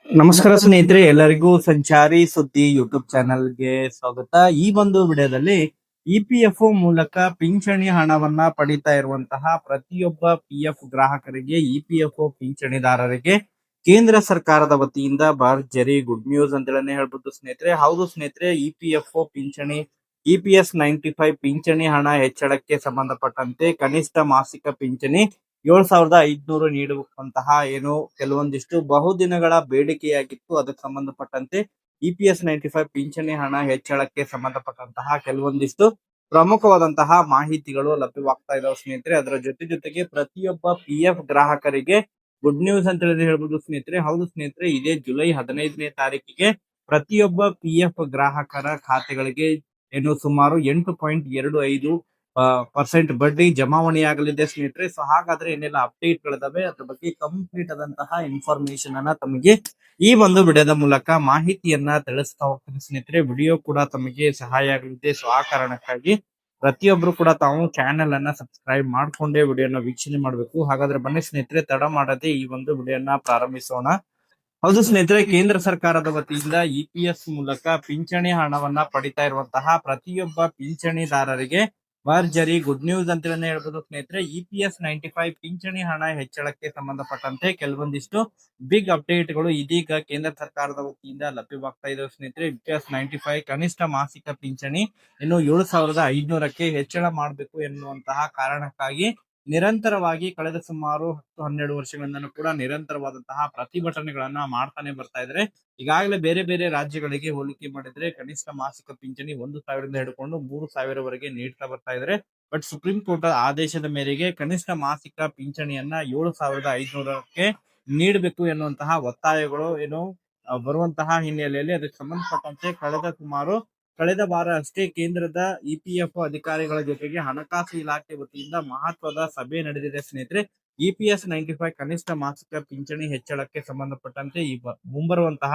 ನಮಸ್ಕಾರ ಸ್ನೇಹಿತರೆ, ಎಲ್ಲರಿಗೂ ಸಂಚಾರಿ ಸುದ್ದಿ ಯೂಟ್ಯೂಬ್ ಚಾನೆಲ್ಗೆ ಸ್ವಾಗತ. ಈ ಒಂದು ವಿಡಿಯೋದಲ್ಲಿ ಇಪಿಎಫ್ಒ ಮೂಲಕ ಪಿಂಚಣಿ ಹಣವನ್ನ ಪಡಿತಾ ಇರುವಂತಹ ಪ್ರತಿಯೊಬ್ಬ ಪಿಎಫ್ ಗ್ರಾಹಕರಿಗೆ, ಇಪಿಎಫ್ಒ ಪಿಂಚಣಿದಾರರಿಗೆ ಕೇಂದ್ರ ಸರ್ಕಾರದ ವತಿಯಿಂದ ಭರ್ಜರಿ ಗುಡ್ ನ್ಯೂಸ್ ಅಂತೇಳಿ ಹೇಳ್ಬೋದು ಸ್ನೇಹಿತರೆ. ಹೌದು ಸ್ನೇಹಿತರೆ, ಇಪಿಎಫ್ಒ ಪಿಂಚಣಿ ಇಪಿಎಸ್ 95 ಪಿಂಚಣಿ ಹಣ ಹೆಚ್ಚಳಕ್ಕೆ ಸಂಬಂಧಪಟ್ಟಂತೆ ಕನಿಷ್ಠ ಮಾಸಿಕ ಪಿಂಚಣಿ 7,500 ನೀಡುವಂತಹ ಏನು ಕೆಲವೊಂದಿಷ್ಟು ಬಹುದಿನಗಳ ಬೇಡಿಕೆಯಾಗಿತ್ತು. ಅದಕ್ಕೆ ಸಂಬಂಧಪಟ್ಟಂತೆ ಇಪಿಎಸ್ 95 ಪಿಂಚಣಿ ಹಣ ಹೆಚ್ಚಳಕ್ಕೆ ಸಂಬಂಧಪಟ್ಟಂತಹ ಕೆಲವೊಂದಿಷ್ಟು ಪ್ರಮುಖವಾದಂತಹ ಮಾಹಿತಿಗಳು ಲಭ್ಯವಾಗ್ತಾ ಇದಾವೆ ಸ್ನೇಹಿತರೆ. ಅದರ ಜೊತೆಗೆ ಪ್ರತಿಯೊಬ್ಬ ಪಿಎಫ್ ಗ್ರಾಹಕರಿಗೆ ಗುಡ್ ನ್ಯೂಸ್ ಅಂತ ಹೇಳಿ ಹೇಳ್ಬೋದು ಸ್ನೇಹಿತರೆ. ಹೌದು ಸ್ನೇಹಿತರೆ, ಇದೇ ಜುಲೈ 15ನೇ ತಾರೀಕಿಗೆ ಪ್ರತಿಯೊಬ್ಬ ಪಿಎಫ್ ಗ್ರಾಹಕರ ಖಾತೆಗಳಿಗೆ ಏನು ಸುಮಾರು 8.25% ಬಡ್ಡಿ ಜಮಾವಣೆಯಾಗಲಿದೆ ಸ್ನೇಹಿತರೆ. ಸೊ ಹಾಗಾದ್ರೆ ಏನೆಲ್ಲ ಅಪ್ಡೇಟ್ ಗಳಿದಾವೆ ಅದ್ರ ಬಗ್ಗೆ ಕಂಪ್ಲೀಟ್ ಆದಂತಹ ಇನ್ಫಾರ್ಮೇಶನ್ ಅನ್ನ ತಮಗೆ ಈ ಒಂದು ವಿಡಿಯೋದ ಮೂಲಕ ಮಾಹಿತಿಯನ್ನ ತಿಳಿಸ್ತಾ ಹೋಗ್ತೀನಿ ಸ್ನೇಹಿತರೆ. ವಿಡಿಯೋ ಕೂಡ ತಮಗೆ ಸಹಾಯ ಆಗಲಿದೆ. ಸೊ ಆ ಕಾರಣಕ್ಕಾಗಿ ಪ್ರತಿಯೊಬ್ರು ಕೂಡ ತಾವು ಚಾನೆಲ್ ಅನ್ನ ಸಬ್ಸ್ಕ್ರೈಬ್ ಮಾಡ್ಕೊಂಡೇ ವಿಡಿಯೋನ ವೀಕ್ಷಣೆ ಮಾಡಬೇಕು. ಹಾಗಾದ್ರೆ ಬನ್ನಿ ಸ್ನೇಹಿತರೆ, ತಡ ಮಾಡದೆ ಈ ಒಂದು ವಿಡಿಯೋನ ಪ್ರಾರಂಭಿಸೋಣ. ಹೌದು ಸ್ನೇಹಿತರೆ, ಕೇಂದ್ರ ಸರ್ಕಾರದ ವತಿಯಿಂದ ಇಪಿಎಸ್ ಮೂಲಕ ಪಿಂಚಣಿ ಹಣವನ್ನ ಪಡಿತಾ ಇರುವಂತಹ ಪ್ರತಿಯೊಬ್ಬ ಪಿಂಚಣಿದಾರರಿಗೆ ಭರ್ಜರಿ ಗುಡ್ ನ್ಯೂಸ್ ಅಂತೇಳಿ ಹೇಳ್ಬೋದು ಸ್ನೇಹಿತರೆ. ಇಪಿಎಸ್ 95 ಪಿಂಚಣಿ ಹಣ ಹೆಚ್ಚಳಕ್ಕೆ ಸಂಬಂಧಪಟ್ಟಂತೆ ಕೆಲವೊಂದಿಷ್ಟು ಬಿಗ್ ಅಪ್ಡೇಟ್ ಗಳು ಇದೀಗ ಕೇಂದ್ರ ಸರ್ಕಾರದ ವತಿಯಿಂದ ಲಭ್ಯವಾಗ್ತಾ ಇದಾವೆ ಸ್ನೇಹಿತರೆ. ಇಪಿಎಸ್ 95 ಕನಿಷ್ಠ ಮಾಸಿಕ ಪಿಂಚಣಿ ಇನ್ನು 7,500ಕ್ಕೆ ಹೆಚ್ಚಳ ಮಾಡಬೇಕು ಎನ್ನುವಂತಹ ಕಾರಣಕ್ಕಾಗಿ ನಿರಂತರವಾಗಿ ಕಳೆದ ಸುಮಾರು 10-12 ವರ್ಷಗಳಿಂದ ಕೂಡ ನಿರಂತರವಾದಂತಹ ಪ್ರತಿಭಟನೆಗಳನ್ನ ಮಾಡ್ತಾನೆ ಬರ್ತಾ ಇದ್ರೆ. ಈಗಾಗಲೇ ಬೇರೆ ಬೇರೆ ರಾಜ್ಯಗಳಿಗೆ ಹೋಲಿಕೆ ಮಾಡಿದ್ರೆ ಕನಿಷ್ಠ ಮಾಸಿಕ ಪಿಂಚಣಿ 1,000ದಿಂದ ಹಿಡ್ಕೊಂಡು 3,000ವರೆಗೆ ನೀಡ್ತಾ ಬರ್ತಾ ಇದ್ರೆ. ಬಟ್ ಸುಪ್ರೀಂ ಕೋರ್ಟ್ ಆದೇಶದ ಮೇರೆಗೆ ಕನಿಷ್ಠ ಮಾಸಿಕ ಪಿಂಚಣಿಯನ್ನ 7,500ಕ್ಕೆ ನೀಡಬೇಕು ಎನ್ನುವಂತಹ ಒತ್ತಾಯಗಳು ಏನು ಬರುವಂತಹ ಹಿನ್ನೆಲೆಯಲ್ಲಿ ಅದಕ್ಕೆ ಸಂಬಂಧಪಟ್ಟಂತೆ ಕಳೆದ ವಾರ ಅಷ್ಟೇ ಕೇಂದ್ರದ ಇಪಿಎಫ್ ಅಧಿಕಾರಿಗಳ ಜೊತೆಗೆ ಹಣಕಾಸು ಇಲಾಖೆ ವತಿಯಿಂದ ಮಹತ್ವದ ಸಭೆ ನಡೆದಿದೆ ಸ್ನೇಹಿತರೆ. ಇಪಿಎಸ್ 95 ಕನಿಷ್ಠ ಮಾಸಿಕ ಪಿಂಚಣಿ ಹೆಚ್ಚಳಕ್ಕೆ ಸಂಬಂಧಪಟ್ಟಂತೆ ಈ ಮುಂಬರುವಂತಹ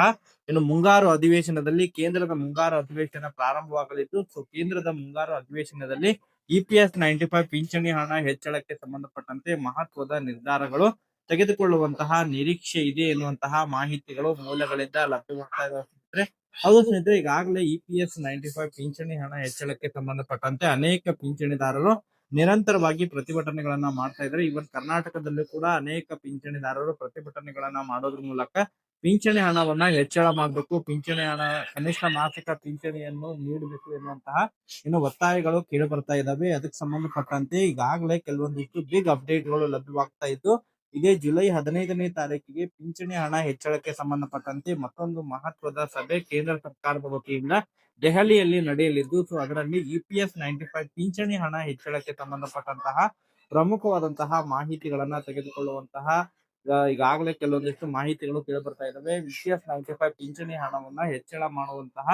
ಮುಂಗಾರು ಅಧಿವೇಶನದಲ್ಲಿ ಕೇಂದ್ರದ ಮುಂಗಾರು ಅಧಿವೇಶನ ಪ್ರಾರಂಭವಾಗಲಿದ್ದು. ಸೊ ಕೇಂದ್ರದ ಮುಂಗಾರು ಅಧಿವೇಶನದಲ್ಲಿ ಇಪಿಎಸ್ 95 ಪಿಂಚಣಿ ಹಣ ಹೆಚ್ಚಳಕ್ಕೆ ಸಂಬಂಧಪಟ್ಟಂತೆ ಮಹತ್ವದ ನಿರ್ಧಾರಗಳು ತೆಗೆದುಕೊಳ್ಳುವಂತಹ ನಿರೀಕ್ಷೆ ಇದೆ ಎನ್ನುವಂತಹ ಮಾಹಿತಿಗಳು ಮೂಲಗಳಿಂದ ಲಭ್ಯವಾಗ್ತಾ ಇದ್ದಾರೆ. ಹೌದು ಸ್ನೇಹಿತರೆ, ಈಗಾಗಲೇ ಇಪಿಎಸ್ 95 ಪಿಂಚಣಿ ಹಣ ಹೆಚ್ಚಳಕ್ಕೆ ಸಂಬಂಧಪಟ್ಟಂತೆ ಅನೇಕ ಪಿಂಚಣಿದಾರರು ನಿರಂತರವಾಗಿ ಪ್ರತಿಭಟನೆಗಳನ್ನ ಮಾಡ್ತಾ ಇದ್ದಾರೆ. ಇವನ್ ಕರ್ನಾಟಕದಲ್ಲೂ ಕೂಡ ಅನೇಕ ಪಿಂಚಣಿದಾರರು ಪ್ರತಿಭಟನೆಗಳನ್ನ ಮಾಡೋದ್ರ ಮೂಲಕ ಪಿಂಚಣಿ ಹಣವನ್ನ ಹೆಚ್ಚಳ ಮಾಡಬೇಕು, ಪಿಂಚಣಿ ಹಣ ಕನಿಷ್ಠ ಮಾಸಿಕ ಪಿಂಚಣಿಯನ್ನು ನೀಡಬೇಕು ಎನ್ನುವಂತಹ ಒತ್ತಾಯಗಳು ಕೇಳಿ ಬರ್ತಾ ಇದಾವೆ. ಅದಕ್ಕೆ ಸಂಬಂಧಪಟ್ಟಂತೆ ಈಗಾಗಲೇ ಕೆಲವೊಂದಿಷ್ಟು ಬಿಗ್ ಅಪ್ಡೇಟ್ಗಳು ಲಭ್ಯವಾಗ್ತಾ ಇದ್ದು, ಇದೇ ಜುಲೈ 15ನೇ ತಾರೀಕಿಗೆ ಪಿಂಚಣಿ ಹಣ ಹೆಚ್ಚಳಕ್ಕೆ ಸಂಬಂಧಪಟ್ಟಂತೆ ಮತ್ತೊಂದು ಮಹತ್ವದ ಸಭೆ ಕೇಂದ್ರ ಸರ್ಕಾರದ ವತಿಯಿಂದ ದೆಹಲಿಯಲ್ಲಿ ನಡೆಯಲಿದ್ದು. ಸೊ ಅದರಲ್ಲಿ ಇಪಿಎಸ್ 95 ಪಿಂಚಣಿ ಹಣ ಹೆಚ್ಚಳಕ್ಕೆ ಸಂಬಂಧಪಟ್ಟಂತಹ ಪ್ರಮುಖವಾದಂತಹ ಮಾಹಿತಿಗಳನ್ನ ತೆಗೆದುಕೊಳ್ಳುವಂತಹ ಈಗಾಗಲೇ ಕೆಲವೊಂದಿಷ್ಟು ಮಾಹಿತಿಗಳು ಕೇಳಿ ಬರ್ತಾ ಇದಾವೆ. ಇಪಿಎಸ್ 95 ಪಿಂಚಣಿ ಹಣವನ್ನ ಹೆಚ್ಚಳ ಮಾಡುವಂತಹ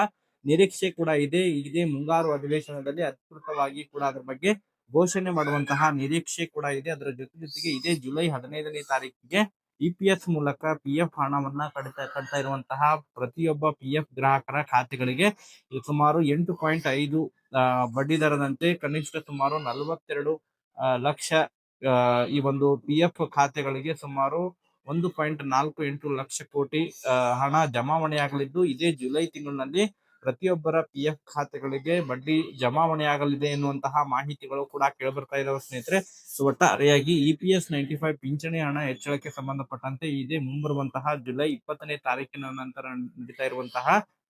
ನಿರೀಕ್ಷೆ ಕೂಡ ಇದೆ. ಇದೇ ಮುಂಗಾರು ಅಧಿವೇಶನದಲ್ಲಿ ಅಧಿಕೃತವಾಗಿ ಕೂಡ ಅದರ ಬಗ್ಗೆ ಘೋಷಣೆ ಮಾಡುವಂತಹ ನಿರೀಕ್ಷೆ ಕೂಡ ಇದೆ. ಅದರ ಜೊತೆಗೆ ಇದೇ ಜುಲೈ 15ನೇ ತಾರೀಕಿಗೆ ಇಪಿಎಸ್ ಮೂಲಕ ಪಿಎಫ್ ಹಣವನ್ನ ಕಟ್ತಾ ಇರುವಂತಹ ಪ್ರತಿಯೊಬ್ಬ ಪಿಎಫ್ ಗ್ರಾಹಕರ ಖಾತೆಗಳಿಗೆ ಸುಮಾರು 8.5 ಬಡ್ಡಿ ದರದಂತೆ ಕನಿಷ್ಠ ಸುಮಾರು 42 ಲಕ್ಷ ಈ ಒಂದು ಪಿಎಫ್ ಖಾತೆಗಳಿಗೆ ಸುಮಾರು 1.48 ಲಕ್ಷ ಕೋಟಿ ಹಣ ಜಮಾವಣೆಯಾಗಲಿದ್ದು, ಇದೇ ಜುಲೈ ತಿಂಗಳಿನಲ್ಲಿ ಪ್ರತಿಯೊಬ್ಬರ ಪಿಎಫ್ ಖಾತೆಗಳಿಗೆ ಬಡ್ಡಿ ಜಮಾವಣೆಯಾಗಲಿದೆ ಎನ್ನುವಂತಹ ಮಾಹಿತಿಗಳು ಕೂಡ ಕೇಳಿಬರ್ತಾ ಇದಾವೆ ಸ್ನೇಹಿತರೆ. ಒಟ್ಟಾರೆಯಾಗಿ ಇಪಿಎಸ್ 95 ಪಿಂಚಣಿ ಹಣ ಹೆಚ್ಚಳಕ್ಕೆ ಸಂಬಂಧಪಟ್ಟಂತೆ ಇದೇ ಮುಂಬರುವಂತಹ ಜುಲೈ 20ನೇ ತಾರೀಕಿನ ನಂತರ ನಡೀತಾ ಇರುವಂತಹ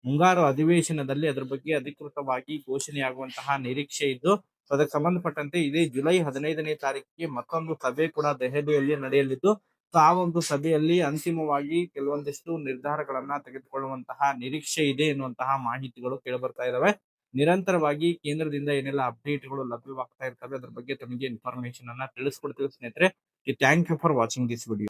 ಮುಂಗಾರು ಅಧಿವೇಶನದಲ್ಲಿ ಅದರ ಬಗ್ಗೆ ಅಧಿಕೃತವಾಗಿ ಘೋಷಣೆಯಾಗುವಂತಹ ನಿರೀಕ್ಷೆ ಇದ್ದು, ಅದಕ್ಕೆ ಸಂಬಂಧಪಟ್ಟಂತೆ ಇದೇ ಜುಲೈ 15ನೇ ತಾರೀಕಿಗೆ ಮತ್ತೊಂದು ಸಭೆ ಕೂಡ ದೆಹಲಿಯಲ್ಲಿ ನಡೆಯಲಿದ್ದು. ಆ ಒಂದು ಸಭೆಯಲ್ಲಿ ಅಂತಿಮವಾಗಿ ಕೆಲವೊಂದಿಷ್ಟು ನಿರ್ಧಾರಗಳನ್ನ ತೆಗೆದುಕೊಳ್ಳುವಂತಹ ನಿರೀಕ್ಷೆ ಇದೆ ಎನ್ನುವಂತಹ ಮಾಹಿತಿಗಳು ಕೇಳಿಬರ್ತಾ ಇದಾವೆ. ನಿರಂತರವಾಗಿ ಕೇಂದ್ರದಿಂದ ಏನೆಲ್ಲ ಅಪ್ಡೇಟ್ಗಳು ಲಭ್ಯವಾಗ್ತಾ ಇರ್ತವೆ ಅದ್ರ ಬಗ್ಗೆ ತಮಗೆ ಇನ್ಫಾರ್ಮೇಶನ್ ಅನ್ನ ತಿಳಿಸ್ಕೊಡ್ತೀವಿ ಸ್ನೇಹಿತರೆ. Thank you for watching this video.